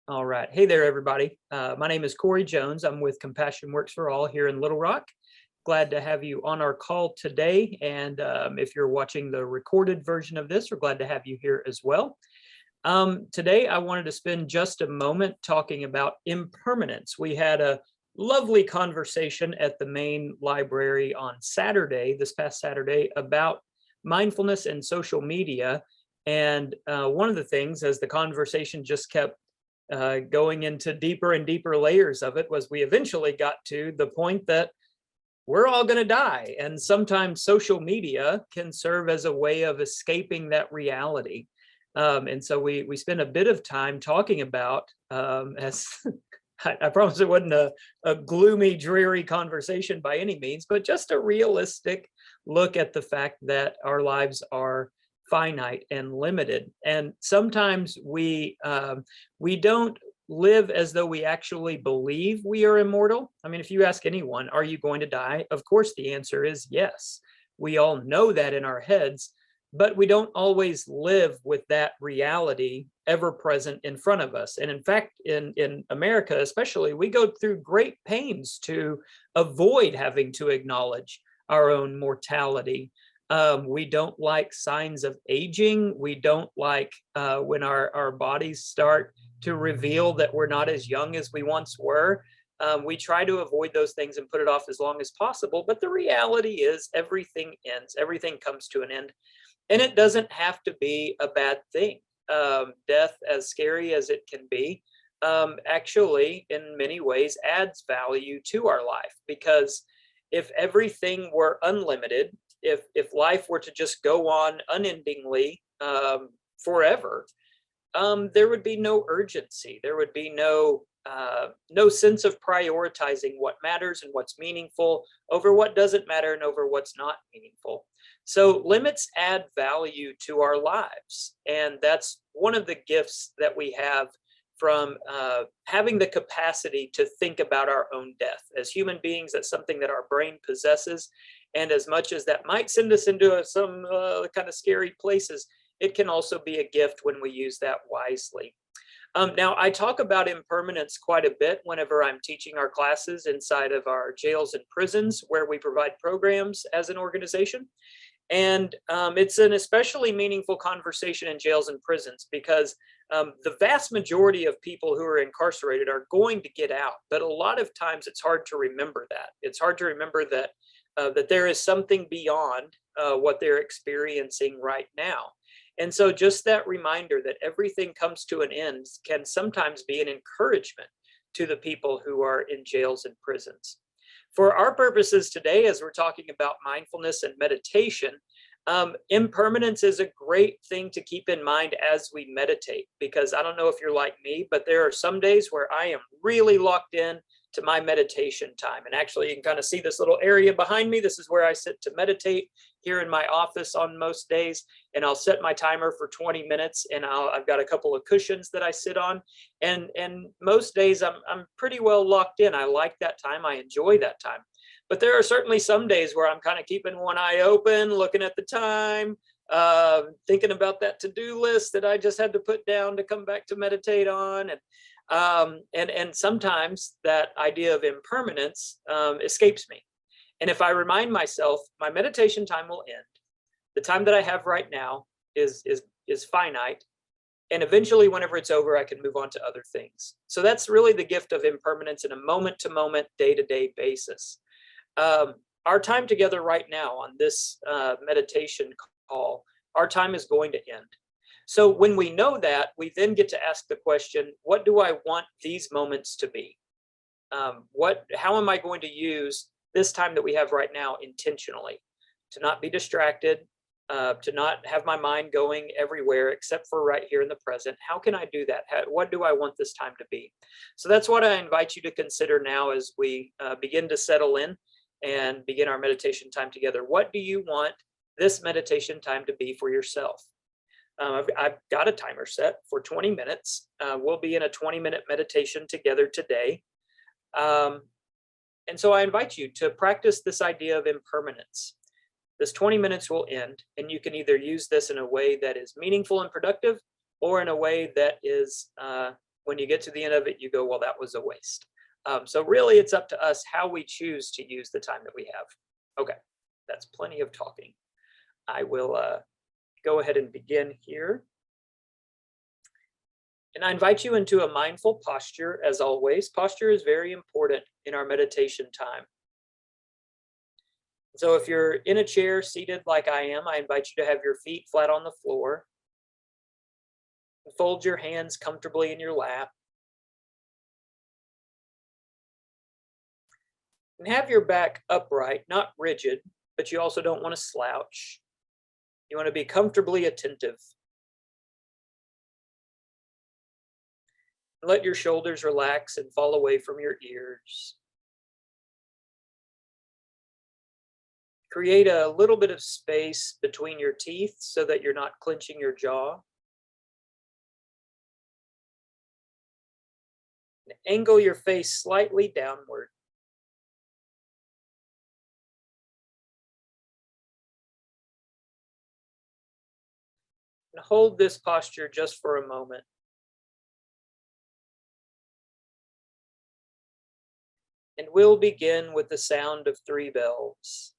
All right. Hey there, everybody. My name is Corey Jones. I'm with Compassion Works for All here in Little Rock. Glad to have you on our call today. And if you're watching the recorded version of this, we're glad to have you here as well. Today, I wanted to spend just a moment talking about impermanence. We had a lovely conversation at the main library on Saturday, this past Saturday, about mindfulness and social media. And one of the things, as the conversation just kept going into deeper and deeper layers of it, was we eventually got to the point that we're all going to die. And sometimes social media can serve as a way of escaping that reality. And so we spent a bit of time talking about, as I promise it wasn't a gloomy, dreary conversation by any means, but just a realistic look at the fact that our lives are finite and limited. And sometimes we don't live as though we actually believe we are immortal. I mean, if you ask anyone, are you going to die? Of course, the answer is yes. We all know that in our heads, but we don't always live with that reality ever present in front of us. And in fact, in America especially, we go through great pains to avoid having to acknowledge our own mortality. We don't like signs of aging. We don't like when our bodies start to reveal that we're not as young as we once were. We try to avoid those things and put it off as long as possible. But the reality is everything ends, everything comes to an end. And it doesn't have to be a bad thing. Death, as scary as it can be, actually, in many ways, adds value to our life. Because if everything were unlimited, if life were to just go on unendingly forever, there would be no urgency. There would be no sense of prioritizing what matters and what's meaningful over what doesn't matter and over what's not meaningful. So limits add value to our lives. And that's one of the gifts that we have from having the capacity to think about our own death. As human beings, that's something that our brain possesses. And as much as that might send us into some kind of scary places, it can also be a gift when we use that wisely. Now, I talk about impermanence quite a bit whenever I'm teaching our classes inside of our jails and prisons, where we provide programs as an organization. And it's an especially meaningful conversation in jails and prisons because the vast majority of people who are incarcerated are going to get out. But a lot of times it's hard to remember that. It's hard to remember that that there is something beyond what they're experiencing right now. And so just that reminder that everything comes to an end can sometimes be an encouragement to the people who are in jails and prisons. For our purposes today, as we're talking about mindfulness and meditation, impermanence is a great thing to keep in mind as we meditate, because I don't know if you're like me, but there are some days where I am really locked in to my meditation time. And actually, you can kind of see this little area behind me. This is where I sit to meditate here in my office on most days. And I'll set my timer for 20 minutes and I've got a couple of cushions that I sit on. And most days I'm pretty well locked in. I like that time. I enjoy that time. But there are certainly some days where I'm kind of keeping one eye open, looking at the time, thinking about that to-do list that I just had to put down to come back to meditate on. And sometimes that idea of impermanence escapes me. And if I remind myself, my meditation time will end. The time that I have right now is finite. And eventually, whenever it's over, I can move on to other things. So that's really the gift of impermanence in a moment-to-moment, day-to-day basis. Our time together right now on this meditation call, our time is going to end. So when we know that, we then get to ask the question, what do I want these moments to be? How am I going to use this time that we have right now intentionally? To not be distracted, to not have my mind going everywhere except for right here in the present. How can I do that? What do I want this time to be? So that's what I invite you to consider now as we begin to settle in and begin our meditation time together. What do you want this meditation time to be for yourself? I've got a timer set for 20 minutes. We'll be in a 20-minute meditation together today. And so I invite you to practice this idea of impermanence. This 20 minutes will end, and you can either use this in a way that is meaningful and productive, or in a way that is when you get to the end of it, you go, well, that was a waste. So really, it's up to us how we choose to use the time that we have. Okay, that's plenty of talking. I will go ahead and begin here. And I invite you into a mindful posture, as always. Posture is very important in our meditation time. So if you're in a chair seated like I am, I invite you to have your feet flat on the floor. Fold your hands comfortably in your lap. And have your back upright, not rigid, but you also don't want to slouch. You want to be comfortably attentive. Let your shoulders relax and fall away from your ears. Create a little bit of space between your teeth so that you're not clenching your jaw. Angle your face slightly downward. And hold this posture just for a moment. And we'll begin with the sound of 3 bells.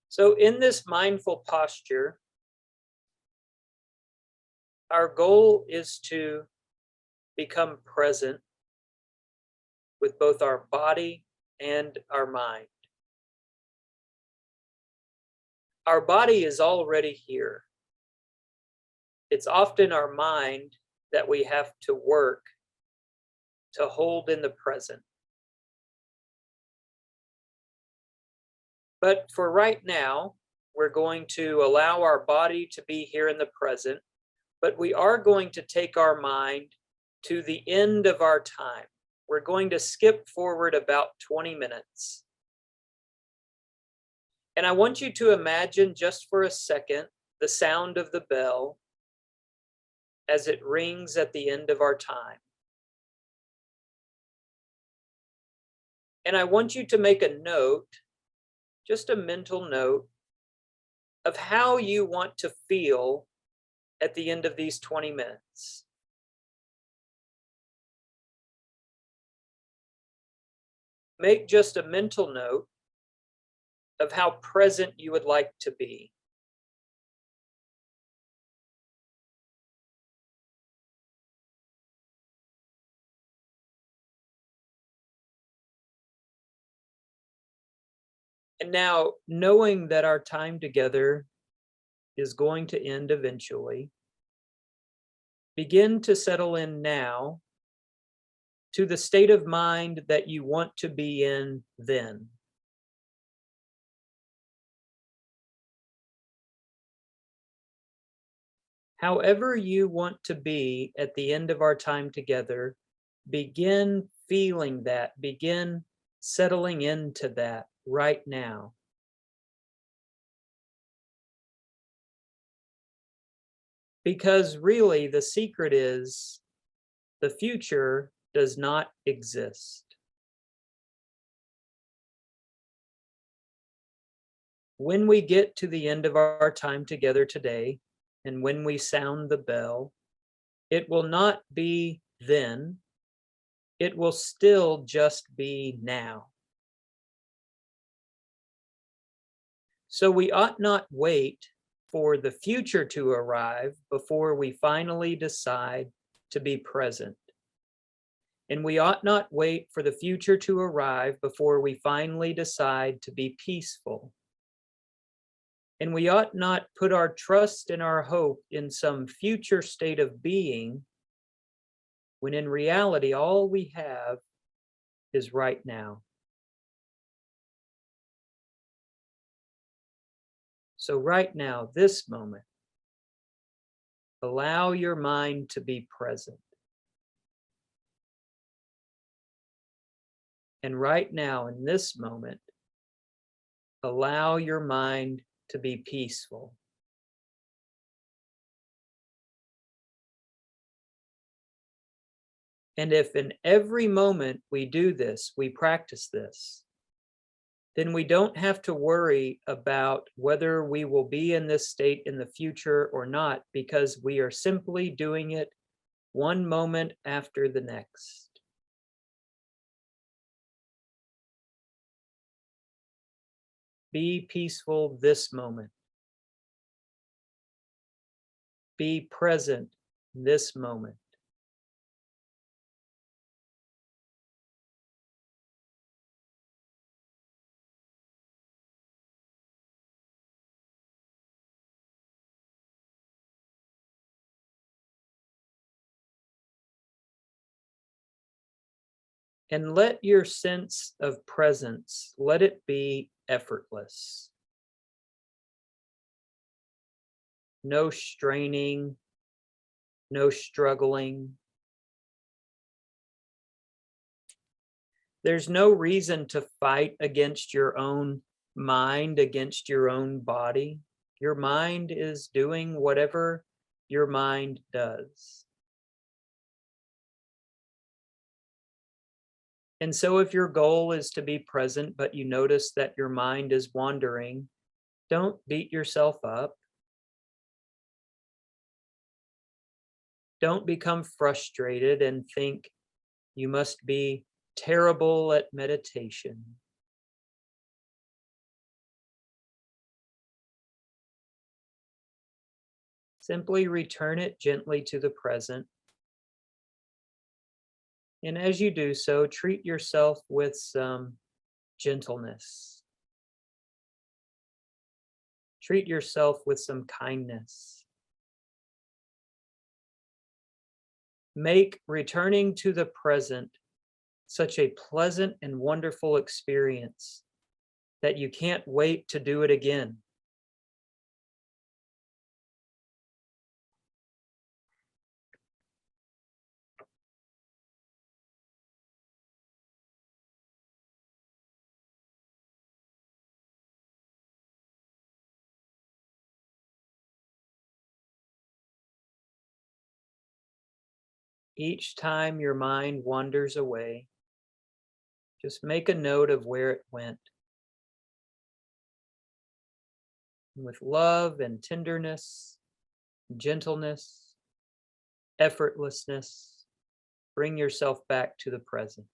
So in this mindful posture, our goal is to become present with both our body and our mind. Our body is already here. It's often our mind that we have to work to hold in the present. But for right now, we're going to allow our body to be here in the present, but we are going to take our mind to the end of our time. We're going to skip forward about 20 minutes. And I want you to imagine just for a second the sound of the bell as it rings at the end of our time. And I want you to make a note, just a mental note, of how you want to feel at the end of these 20 minutes. Make just a mental note of how present you would like to be. And now, knowing that our time together is going to end eventually, begin to settle in now to the state of mind that you want to be in then. However you want to be at the end of our time together, begin feeling that, begin settling into that right now. Because really, the secret is the future does not exist. When we get to the end of our time together today, and when we sound the bell, it will not be then, it will still just be now. So we ought not wait for the future to arrive before we finally decide to be present. And we ought not wait for the future to arrive before we finally decide to be peaceful. And we ought not put our trust and our hope in some future state of being, when in reality, all we have is right now. So right now, this moment, allow your mind to be present. And right now, in this moment, allow your mind to be peaceful. And if in every moment we do this, we practice this, then we don't have to worry about whether we will be in this state in the future or not, because we are simply doing it one moment after the next. Be peaceful this moment. Be present this moment. And let your sense of presence, let it be effortless. No straining, no struggling. There's no reason to fight against your own mind, against your own body. Your mind is doing whatever your mind does. And so if your goal is to be present, but you notice that your mind is wandering, don't beat yourself up. Don't become frustrated and think you must be terrible at meditation. Simply return it gently to the present. And as you do so, treat yourself with some gentleness. Treat yourself with some kindness. Make returning to the present such a pleasant and wonderful experience that you can't wait to do it again. Each time your mind wanders away, just make a note of where it went. And with love and tenderness, gentleness, effortlessness, bring yourself back to the present.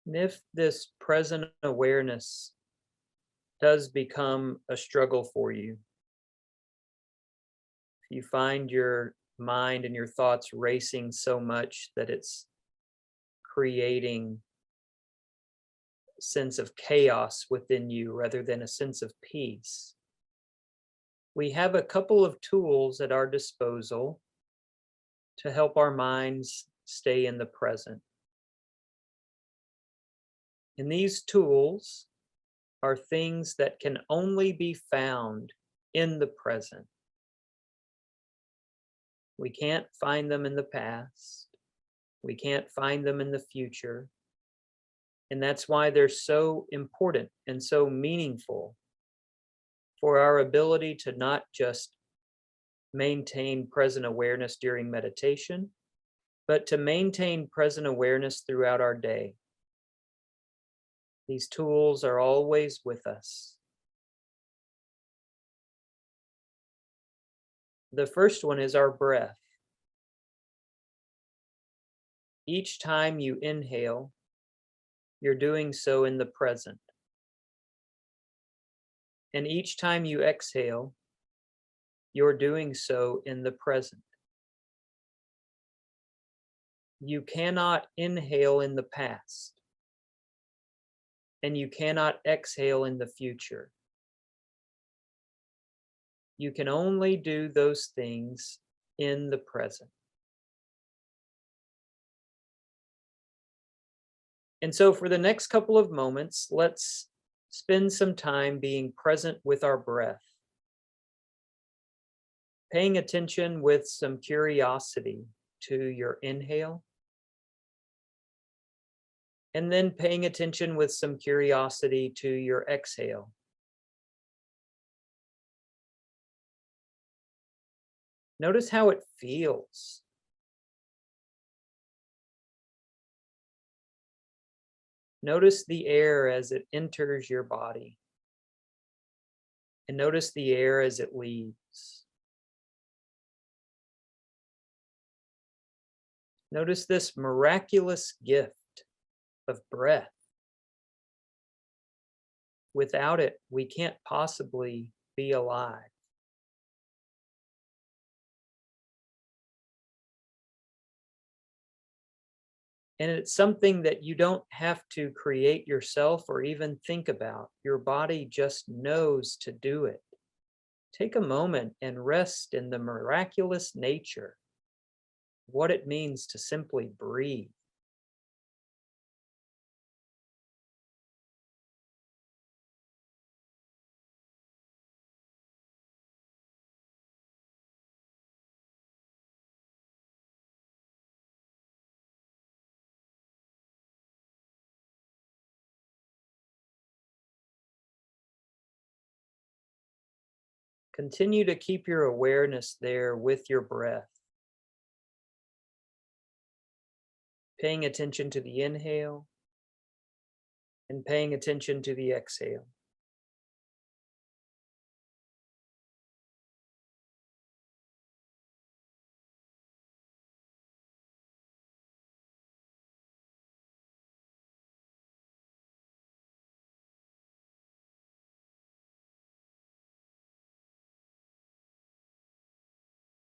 And if this present awareness does become a struggle for you, if you find your mind and your thoughts racing so much that it's creating a sense of chaos within you rather than a sense of peace, we have a couple of tools at our disposal to help our minds stay in the present. And these tools are things that can only be found in the present. We can't find them in the past. We can't find them in the future. And that's why they're so important and so meaningful for our ability to not just maintain present awareness during meditation, but to maintain present awareness throughout our day. These tools are always with us. The first one is our breath. Each time you inhale, you're doing so in the present. And each time you exhale, you're doing so in the present. You cannot inhale in the past, and you cannot exhale in the future. You can only do those things in the present. And so for the next couple of moments, let's spend some time being present with our breath, paying attention with some curiosity to your inhale, and then paying attention with some curiosity to your exhale. Notice how it feels. Notice the air as it enters your body, and notice the air as it leaves. Notice this miraculous gift of breath. Without it, we can't possibly be alive. And it's something that you don't have to create yourself or even think about. Your body just knows to do it. Take a moment and rest in the miraculous nature, what it means to simply breathe. Continue to keep your awareness there with your breath, paying attention to the inhale and paying attention to the exhale.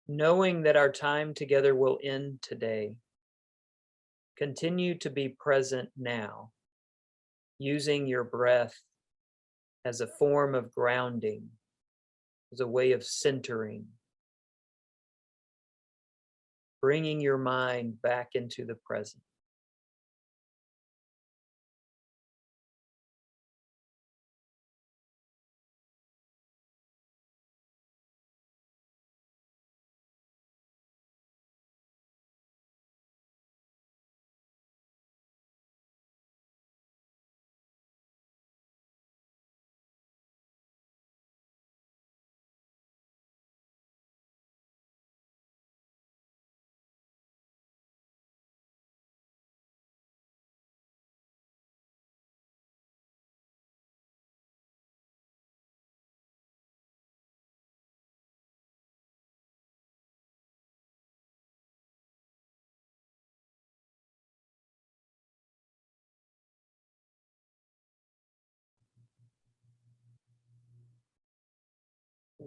Knowing that our time together will end today, continue to be present now, using your breath as a form of grounding, as a way of centering, bringing your mind back into the present.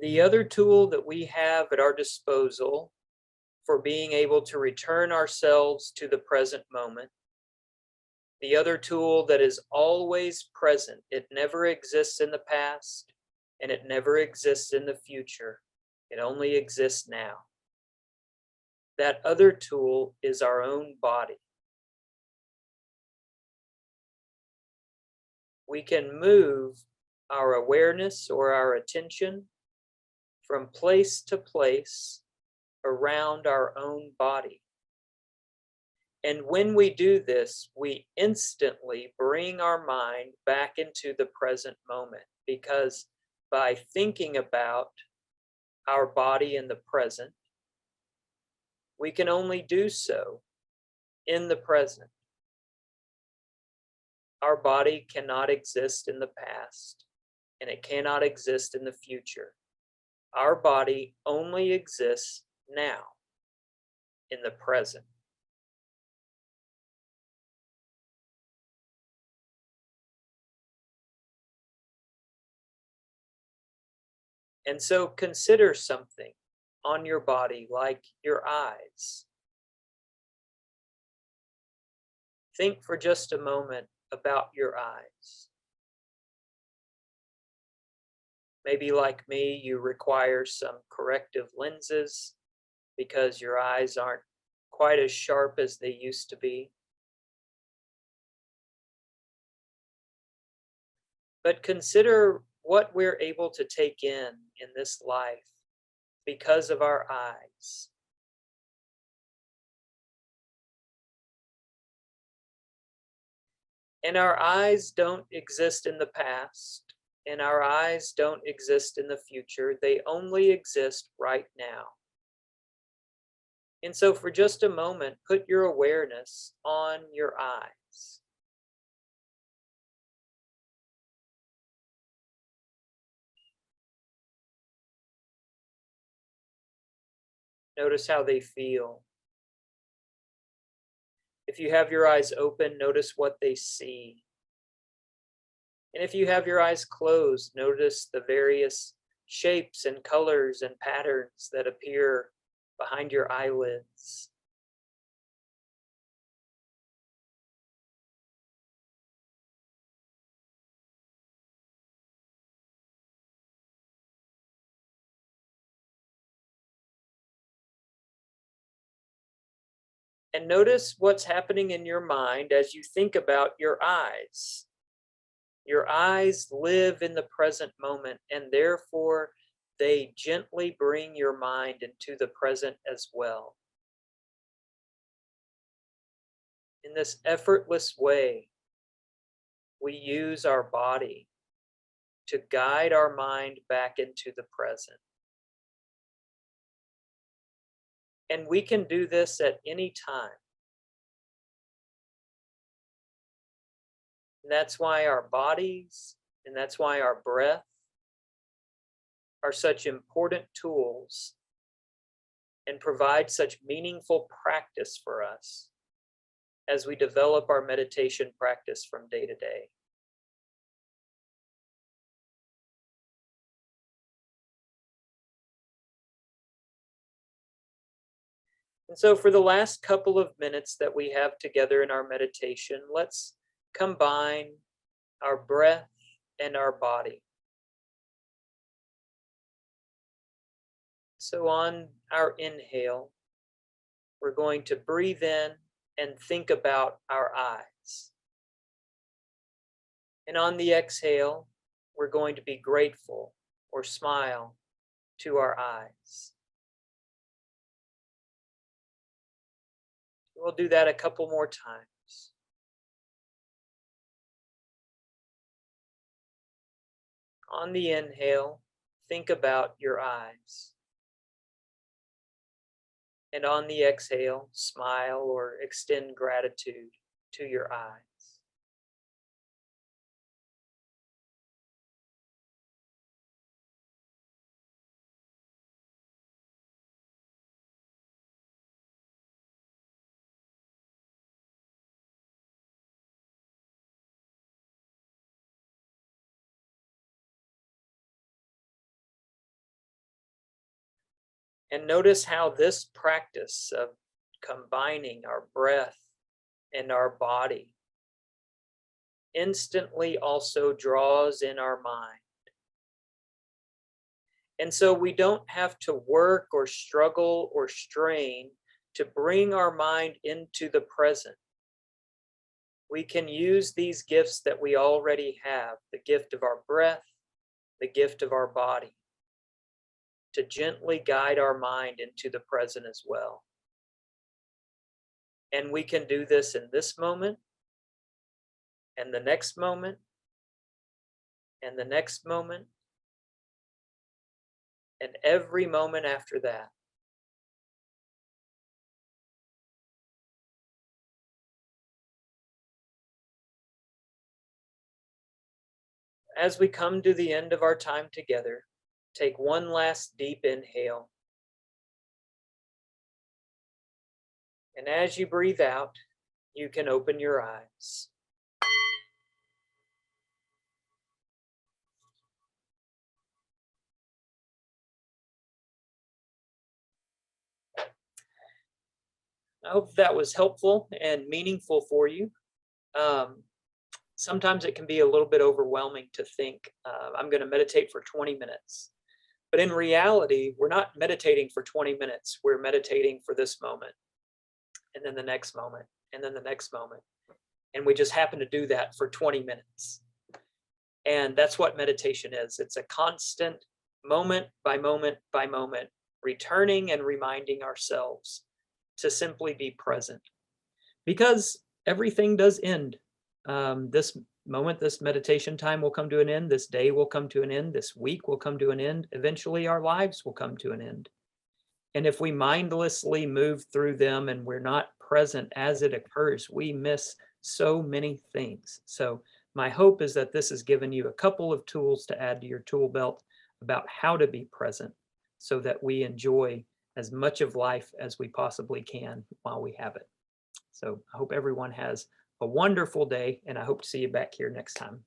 The other tool that we have at our disposal for being able to return ourselves to the present moment, the other tool that is always present, it never exists in the past and it never exists in the future. It only exists now. That other tool is our own body. We can move our awareness or our attention from place to place around our own body. And when we do this, we instantly bring our mind back into the present moment, because by thinking about our body in the present, we can only do so in the present. Our body cannot exist in the past, and it cannot exist in the future. Our body only exists now, in the present. And so consider something on your body like your eyes. Think for just a moment about your eyes. Maybe like me, you require some corrective lenses because your eyes aren't quite as sharp as they used to be. But consider what we're able to take in this life because of our eyes. And our eyes don't exist in the past, and our eyes don't exist in the future. They only exist right now. And so for just a moment, put your awareness on your eyes. Notice how they feel. If you have your eyes open, notice what they see. And if you have your eyes closed, notice the various shapes and colors and patterns that appear behind your eyelids. And notice what's happening in your mind as you think about your eyes. Your eyes live in the present moment, and therefore they gently bring your mind into the present as well. In this effortless way, we use our body to guide our mind back into the present. And we can do this at any time. And that's why our bodies and that's why our breath are such important tools and provide such meaningful practice for us as we develop our meditation practice from day to day. And so for the last couple of minutes that we have together in our meditation, let's combine our breath and our body. So on our inhale, we're going to breathe in and think about our eyes. And on the exhale, we're going to be grateful or smile to our eyes. We'll do that a couple more times. On the inhale, think about your eyes. And on the exhale, smile or extend gratitude to your eyes. And notice how this practice of combining our breath and our body instantly also draws in our mind. And so we don't have to work or struggle or strain to bring our mind into the present. We can use these gifts that we already have, the gift of our breath, the gift of our body, to gently guide our mind into the present as well. And we can do this in this moment, and the next moment, and the next moment, and every moment after that. As we come to the end of our time together, take one last deep inhale. And as you breathe out, you can open your eyes. I hope that was helpful and meaningful for you. Sometimes it can be a little bit overwhelming to think, I'm going to meditate for 20 minutes. But in reality, we're not meditating for 20 minutes. We're meditating for this moment, and then the next moment, and then the next moment. And we just happen to do that for 20 minutes. And that's what meditation is. It's a constant moment by moment by moment, returning and reminding ourselves to simply be present. Because everything does end. This moment, this meditation time will come to an end. This day will come to an end. This week will come to an end. Eventually, our lives will come to an end. And if we mindlessly move through them and we're not present as it occurs, we miss so many things. So my hope is that this has given you a couple of tools to add to your tool belt about how to be present so that we enjoy as much of life as we possibly can while we have it. So I hope everyone has a wonderful day, and I hope to see you back here next time.